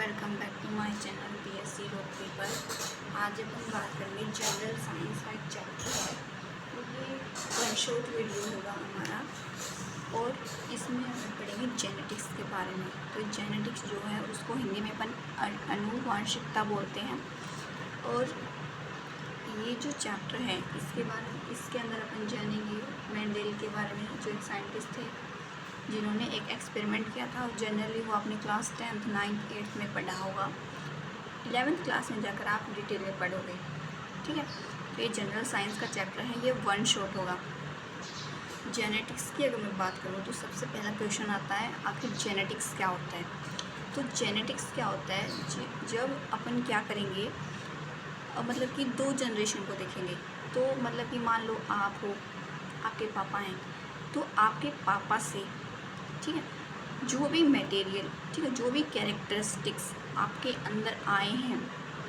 Welcome back to my channel BSc road paper. आज अपन बात करेंगे जनरल साइंस का एक चैप्टर है। तो ये वन शॉट वीडियो होगा हमारा और इसमें हम पढ़ेंगे जेनेटिक्स के बारे में। तो जेनेटिक्स जो है उसको हिंदी में अपन आनुवांशिकता बोलते हैं। और ये जो चैप्टर है इसके अंदर अपन जानेंगे मेंडेल के बारे में, जो एक साइंटिस्ट थे जिन्होंने एक एक्सपेरिमेंट किया था। जनरली वो अपनी क्लास 10th 9th 8th में पढ़ा होगा, 11th क्लास में जाकर आप डिटेल में पढ़ोगे। ठीक है, तो ये जनरल साइंस का चैप्टर है, ये वन शॉट होगा। जेनेटिक्स की अगर मैं बात करूँ तो सबसे पहला क्वेश्चन आता है, आखिर जेनेटिक्स क्या होता है। तो जेनेटिक्स क्या होता है, जब अपन क्या करेंगे, मतलब कि दो जनरेशन को देखेंगे। तो मतलब कि मान लो आप हो, आपके पापा हैं, तो आपके पापा से, ठीक है, जो भी मटेरियल, ठीक है, जो भी कैरेक्टरिस्टिक्स आपके अंदर आए हैं,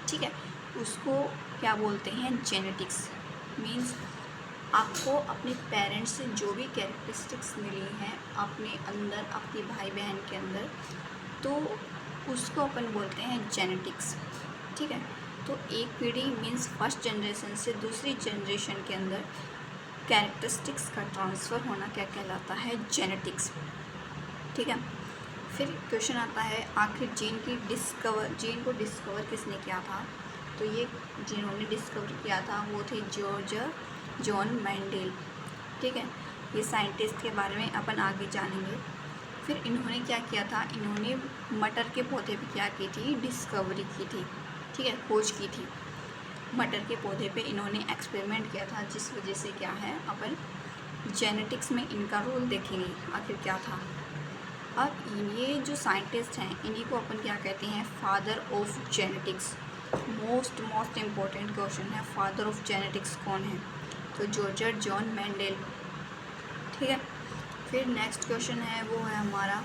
ठीक है, उसको क्या बोलते हैं, जेनेटिक्स। मींस आपको अपने पेरेंट्स से जो भी कैरेक्टरिस्टिक्स मिली हैं अपने अंदर, आपके भाई बहन के अंदर, तो उसको अपन बोलते हैं जेनेटिक्स। ठीक है, तो एक पीढ़ी मींस फर्स्ट जनरेशन से दूसरी जनरेशन के अंदर कैरेक्टरिस्टिक्स का ट्रांसफ़र होना क्या कहलाता है, जेनेटिक्स। ठीक है, फिर क्वेश्चन आता है, आखिर जीन को डिस्कवर किसने किया था। तो ये जिन्होंने डिस्कवर किया था वो थे जॉर्ज जॉन मेंडेल। ठीक है, ये साइंटिस्ट के बारे में अपन आगे जानेंगे। फिर इन्होंने क्या किया था, इन्होंने मटर के पौधे पे क्या की थी, डिस्कवरी की थी। ठीक है, खोज की थी। मटर के पौधे पे इन्होंने एक्सपेरिमेंट किया था, जिस वजह से क्या है, अपन जेनेटिक्स में इनका रोल देखेंगे आखिर क्या था। अब ये जो साइंटिस्ट हैं इन्हीं को अपन क्या कहते हैं, father of genetics. Most important question है, फादर ऑफ जेनेटिक्स कौन है। तो जॉर्ज जॉन मेंडेल। ठीक है, फिर नेक्स्ट क्वेश्चन है वो है हमारा,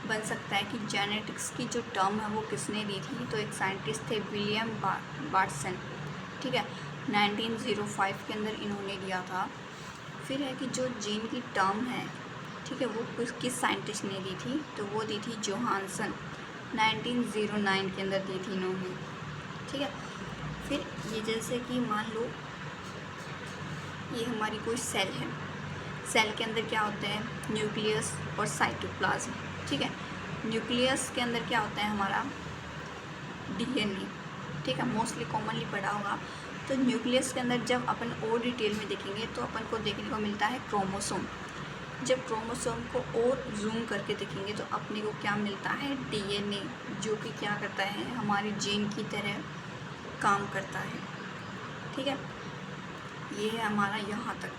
बन सकता है कि जेनेटिक्स की जो टर्म है वो किसने दी थी। तो एक साइंटिस्ट थे विलियम बार्टसन। ठीक है, 1905 के अंदर इन्होंने दिया था। फिर है कि जो जीन की टर्म है, ठीक है, वो किस साइंटिस्ट ने दी थी। तो वो दी थी जोहानसन, 1909 के अंदर दी थी इन्होंने। ठीक है, फिर ये जैसे कि मान लो ये हमारी कोई सेल है, सेल के अंदर क्या होता है, न्यूक्लियस और साइटोप्लाज्म। ठीक है, न्यूक्लियस के अंदर क्या होता है हमारा, डीएनए। ठीक है, मोस्टली कॉमनली पढ़ा होगा। तो न्यूक्लियस के अंदर जब अपन और डिटेल में देखेंगे तो अपन को देखने को मिलता है क्रोमोसोम। जब क्रोमोसोम को और जूम करके देखेंगे तो अपने को क्या मिलता है, डीएनए, जो कि क्या करता है, हमारे जीन की तरह काम करता है। ठीक है, ये है हमारा यहाँ तक।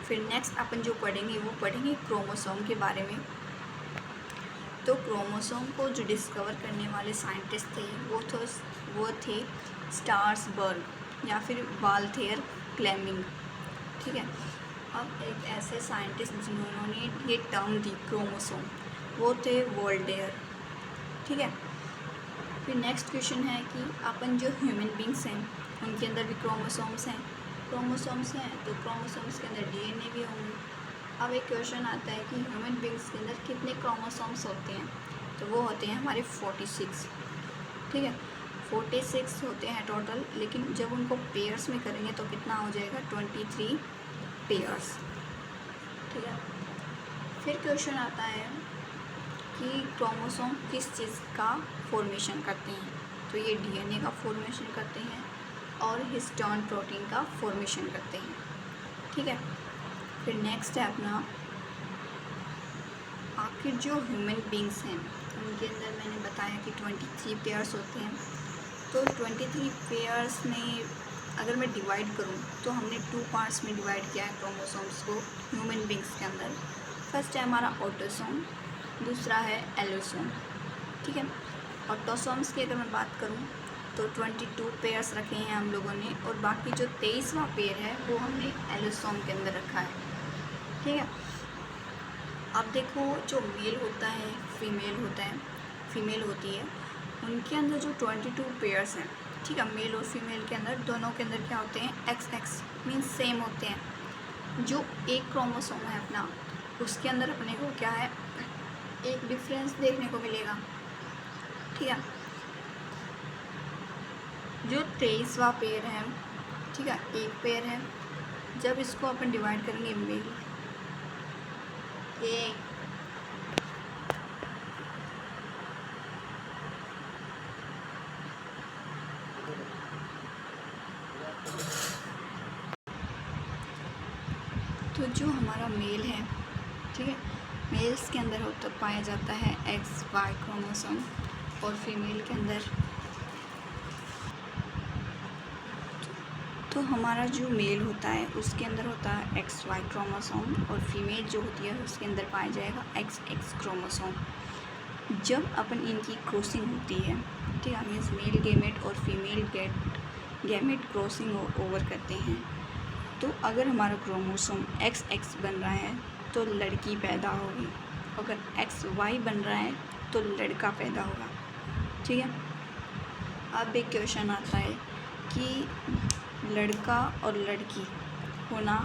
फिर नेक्स्ट अपन जो पढ़ेंगे वो पढ़ेंगे क्रोमोसोम के बारे में। तो क्रोमोसोम को जो डिस्कवर करने वाले साइंटिस्ट थे वो थे स्टार्सबर्ग या फिर वाल्थेयर क्लेमिंग। ठीक है, अब एक ऐसे साइंटिस्ट जिन्होंने ये टर्म दी क्रोमोसोम, वो थे वोल्टेयर। ठीक है, फिर नेक्स्ट क्वेश्चन है कि अपन जो ह्यूमन बींग्स हैं उनके अंदर भी क्रोमोसोम्स हैं तो क्रोमोसोम्स के अंदर डीएनए भी होंगे। अब एक क्वेश्चन आता है कि ह्यूमन बींग्स के अंदर कितने क्रोमोसोम्स होते हैं। तो वो होते हैं हमारे 46। ठीक है, 46 होते हैं टोटल, लेकिन जब उनको पेयर्स में करेंगे तो कितना हो जाएगा, 23 पेयर्स। ठीक है, फिर क्वेश्चन आता है कि क्रोमोसोम किस चीज़ का फॉर्मेशन करते हैं। तो ये डीएनए का फॉर्मेशन करते हैं और हिस्टोन प्रोटीन का फॉर्मेशन करते हैं। ठीक है, फिर नेक्स्ट है अपना, आखिर जो ह्यूमन बींग्स हैं उनके अंदर मैंने बताया कि 23 पेयर्स होते हैं। तो 23 पेयर्स में अगर मैं डिवाइड करूं तो हमने 2 पार्ट्स में डिवाइड किया है क्रोमोसोम्स को ह्यूमन बींग्स के अंदर। फर्स्ट है हमारा ऑटोसोम, दूसरा है एलोसोम। ठीक है, ऑटोसोम्स की अगर मैं बात करूं तो 22 पेयर्स रखे हैं हम लोगों ने, और बाकी जो 23वां पेयर है वो हमने एलोसोम के अंदर रखा है। ठीक है, अब देखो जो मेल होता है, फीमेल होती है, उनके अंदर जो 22 पेयर्स हैं, ठीक है, मेल और फीमेल के अंदर दोनों के अंदर क्या होते हैं, XX मीन्स सेम होते हैं। जो एक क्रोमोसोम है अपना, उसके अंदर अपने को क्या है, एक डिफरेंस देखने को मिलेगा। ठीक है। जो 23वां पेयर है, ठीक है, एक पेयर है, जब इसको अपन डिवाइड करेंगे मेल ए तो जो हमारा मेल है, ठीक है, मेल्स के अंदर होता पाया जाता है XY क्रोमोसोम और फीमेल के अंदर, तो हमारा जो मेल होता है उसके अंदर होता है XY क्रोमोसोम और फीमेल जो होती है उसके अंदर पाया जाएगा XX क्रोमोसोम। जब अपन इनकी क्रॉसिंग होती है, ठीक है, मीन्स मेल गैमेट और फीमेल गैमेट क्रॉसिंग ओवर करते हैं, तो अगर हमारा क्रोमोसोम XX बन रहा है तो लड़की पैदा होगी, अगर XY बन रहा है तो लड़का पैदा होगा, ठीक है। अब एक क्वेश्चन आता है कि लड़का और लड़की होना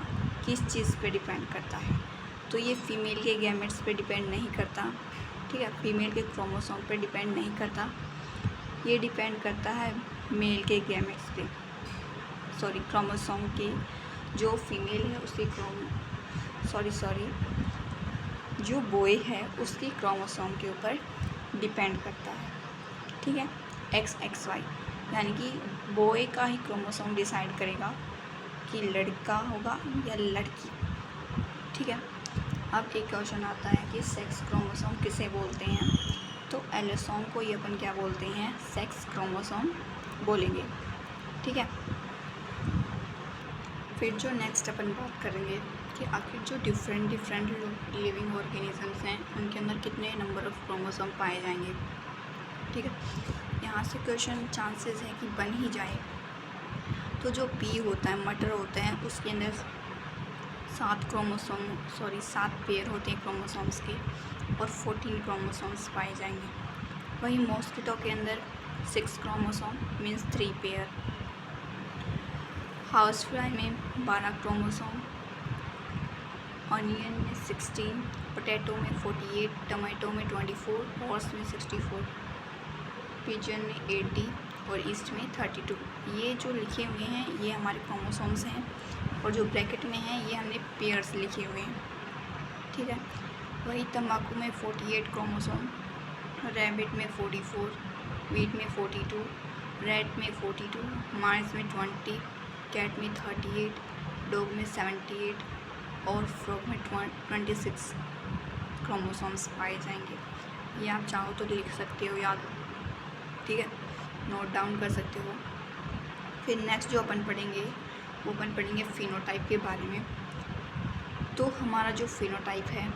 किस चीज़ पे डिपेंड करता है, तो ये फीमेल के गैमेट्स पे डिपेंड नहीं करता, ठीक है, फीमेल के क्रोमोसोम पे डिपेंड नहीं करता, ये डिपेंड करता है मेल के गैमेट्स पे, सॉरी क्रोमोसोम के, जो फीमेल है उसकी जो बॉय है उसकी क्रोमोसोम के ऊपर डिपेंड करता है, ठीक है, XXY, यानी कि बॉय का ही क्रोमोसोम डिसाइड करेगा कि लड़का होगा या लड़की, ठीक है। अब एक क्वेश्चन आता है कि सेक्स क्रोमोसोम किसे बोलते हैं, तो एलोसोम को ही अपन क्या बोलते हैं, सेक्स क्रोमोसोम बोलेंगे, ठीक है। फिर जो नेक्स्ट अपन बात करेंगे कि आखिर जो डिफरेंट लिविंग ऑर्गेनिजम्स हैं उनके अंदर कितने नंबर ऑफ़ क्रोमोसोम पाए जाएंगे, ठीक है। यहाँ से क्वेश्चन चांसेस है कि बन ही जाए। तो जो पी होता है, मटर होता है, उसके अंदर 7 पेयर होते हैं क्रोमोसोम्स के और 14 क्रोमोसोम्स पाए जाएंगे। वहीं मॉस्किटो के अंदर 6 chromosome means 3 pair, house fly में 12 क्रोमोसोम, ऑनियन में 16, पोटैटो में 48, टमाटो में 24, हॉर्स में 64, पिजन में 80 और ईस्ट में 32। ये जो लिखे हुए हैं ये हमारे क्रोमोसोम्स हैं और जो ब्रैकेट में हैं ये हमने पेयर्स लिखे हुए हैं, ठीक है। वही तम्बाकू में 48 क्रोमोसोम, रैबिट में 44, वीट में 42, रैट में 42, माइस में 20, कैट में 38, डॉग में 78 और फ्रॉग में 26 क्रोमोसोम्स पाए जाएंगे। ये आप चाहो तो लिख सकते हो याद, ठीक है, नोट डाउन कर सकते हो। फिर नेक्स्ट जो अपन पढ़ेंगे वो अपन पढ़ेंगे फिनोटाइप के बारे में। तो हमारा जो फिनोटाइप है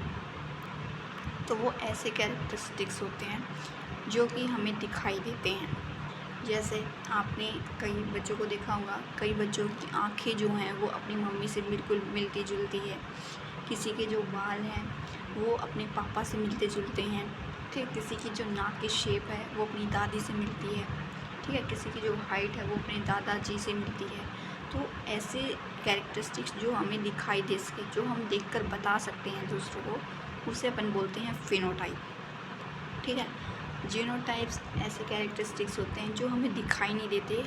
तो वो ऐसे कैरेक्टरिस्टिक्स होते हैं जो कि हमें दिखाई देते हैं। जैसे आपने कई बच्चों को देखा होगा, कई बच्चों की आँखें जो हैं वो अपनी मम्मी से बिल्कुल मिलती जुलती है, किसी के जो बाल हैं वो अपने पापा से मिलते जुलते हैं, ठीक है, किसी की जो नाक की शेप है वो अपनी दादी से मिलती है, ठीक है, किसी की जो हाइट है वो अपने दादाजी से मिलती है। तो ऐसे कैरेक्टरिस्टिक्स जो हमें दिखाई दे सके, जो हम देखकर बता सकते हैं दूसरों को, उसे अपन बोलते हैं फिनोटाइप, ठीक है। जीनोटाइप्स ऐसे कैरेक्टरिस्टिक्स होते हैं जो हमें दिखाई नहीं देते,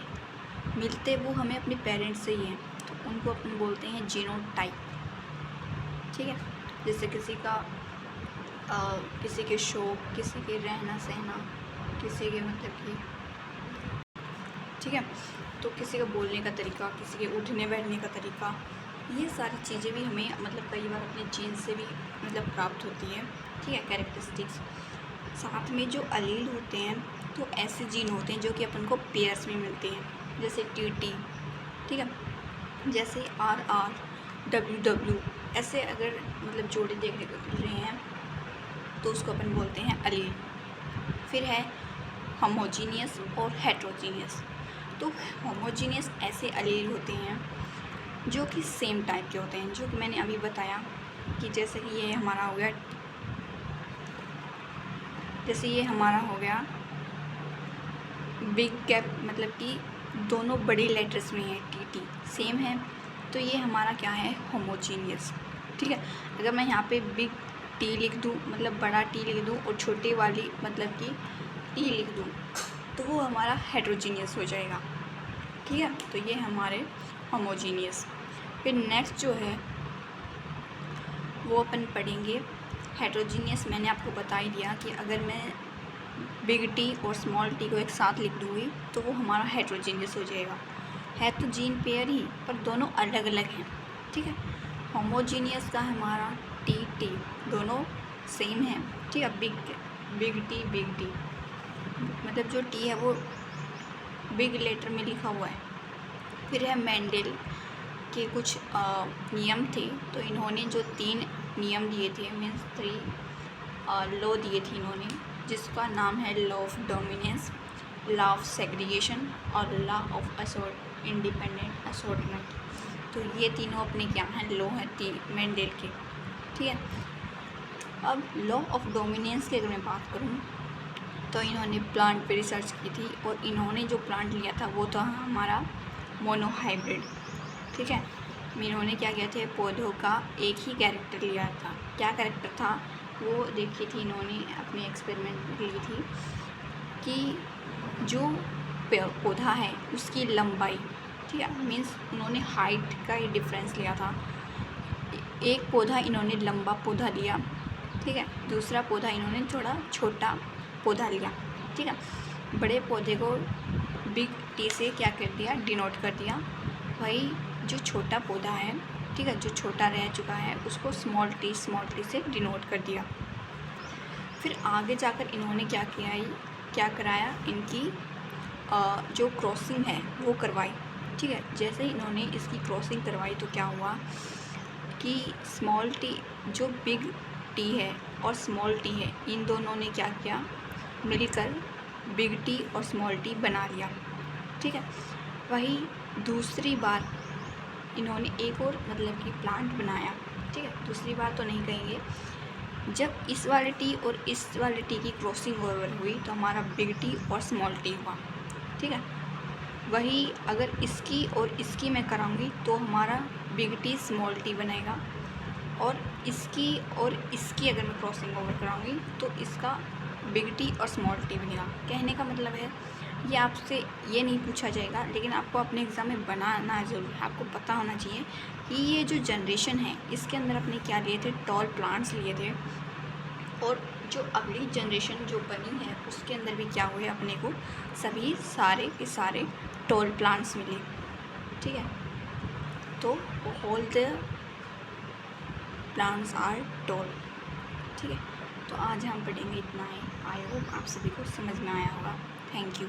मिलते वो हमें अपने पेरेंट्स से ही हैं, तो उनको अपन बोलते हैं जीनोटाइप, ठीक है। जैसे किसी के शौक, किसी के रहना सहना, किसी के मतलब कि, ठीक है, तो किसी का बोलने का तरीका, किसी के उठने बैठने का तरीका, ये सारी चीज़ें भी हमें मतलब कई बार अपने जीन से भी मतलब प्राप्त होती हैं, ठीक है, कैरेक्टरिस्टिक्स। साथ में जो अलील होते हैं तो ऐसे जीन होते हैं जो कि अपन को पेयर्स में मिलते हैं, जैसे TT, ठीक है, जैसे RR, WW, ऐसे अगर मतलब जोड़े देखने को मिल रहे हैं तो उसको अपन बोलते हैं अलील। फिर है होमोजीनियस और हेट्रोजीनियस। तो होमोजीनियस ऐसे अलील होते हैं जो कि सेम टाइप के होते हैं, जो कि मैंने अभी बताया कि जैसे कि ये हमारा हो गया, जैसे ये हमारा हो गया बिग कैप, मतलब कि दोनों बड़ी लेटर्स में है, TT सेम है, तो ये हमारा क्या है, होमोजीनियस, ठीक है। अगर मैं यहाँ पे बिग T लिख दूँ, मतलब बड़ा T लिख दूँ और छोटी वाली मतलब कि टी लिख दूँ तो वो हमारा हेट्रोजीनियस हो जाएगा। ठीक है, तो ये हमारे होमोजीनियस। फिर नेक्स्ट जो है वो अपन पढ़ेंगे हेट्रोजीनियस। मैंने आपको बता ही दिया कि अगर मैं बिग टी और स्मॉल टी को एक साथ लिख दूँगी तो वो हमारा हेट्रोजीनियस हो जाएगा। है तो जीन पेयर ही, पर दोनों अलग अलग हैं। ठीक है, होमोजीनियस का हमारा टी टी दोनों सेम है। ठीक है, बिग टी मतलब जो टी है वो बिग लेटर में लिखा हुआ है। फिर है मेंडल के कुछ नियम थे, तो इन्होंने जो 3 नियम दिए थे, मीन्स 3 लॉ दिए थे इन्होंने, जिसका नाम है law of dominance, law of segregation और लॉ ऑफ इंडिपेंडेंट असॉर्टमेंट। तो ये तीनों अपने क्या हैं, लॉ हैं मेंडल के। ठीक है, अब लॉ ऑफ डोमिनेंस की अगर मैं बात करूँ तो इन्होंने प्लांट पे रिसर्च की थी और इन्होंने जो प्लांट लिया था वो था हमारा मोनोहाइब्रिड। ठीक है, इन्होंने क्या किया था, पौधों का एक ही कैरेक्टर लिया था। क्या कैरेक्टर था वो देखी थी इन्होंने, अपने एक्सपेरिमेंट में ली थी कि जो पौधा है उसकी लंबाई, ठीक है, मीन्स उन्होंने हाइट का ही डिफरेंस लिया था। एक पौधा इन्होंने लंबा पौधा लिया, ठीक है, दूसरा पौधा इन्होंने थोड़ा छोटा पौधा लिया। ठीक है, बड़े पौधे को बिग टी से क्या कर दिया, डिनोट कर दिया। वही जो छोटा पौधा है, ठीक है, जो छोटा रह चुका है, उसको स्मॉल टी से डिनोट कर दिया। फिर आगे जाकर इन्होंने क्या कराया, इनकी जो क्रॉसिंग है वो करवाई। ठीक है, जैसे ही इन्होंने इसकी क्रॉसिंग करवाई तो क्या हुआ कि स्मॉल टी, जो बिग टी है और स्मॉल टी है, इन दोनों ने क्या किया, मिलकर बिग टी और स्मॉल टी बना लिया। ठीक है, वही दूसरी बार इन्होंने एक और मतलब कि प्लांट बनाया। ठीक है, दूसरी बार तो नहीं कहेंगे, जब इस वाले टी और इस वाले टी की क्रॉसिंग ओवर हुई तो हमारा बिग टी और स्मॉल टी हुआ। ठीक है, वही अगर इसकी और इसकी मैं कराऊंगी तो हमारा बिग टी स्मॉल टी बनेगा, और इसकी अगर मैं क्रॉसिंग ओवर कराऊंगी तो इसका बिग टी और स्मॉल टी बनेगा। कहने का मतलब है, ये आपसे ये नहीं पूछा जाएगा, लेकिन आपको अपने एग्ज़ाम में बनाना ज़रूर है। आपको पता होना चाहिए कि ये जो जनरेशन है इसके अंदर अपने क्या लिए थे, टॉल प्लांट्स लिए थे, और जो अगली जनरेशन जो बनी है उसके अंदर भी क्या हुए, अपने को सभी सारे के सारे टॉल प्लांट्स मिले। ठीक है, तो all the plants are tall. ठीक है, तो आज हम पढ़ेंगे इतना ही। आई होप आप सभी को समझ में आया होगा। Thank you.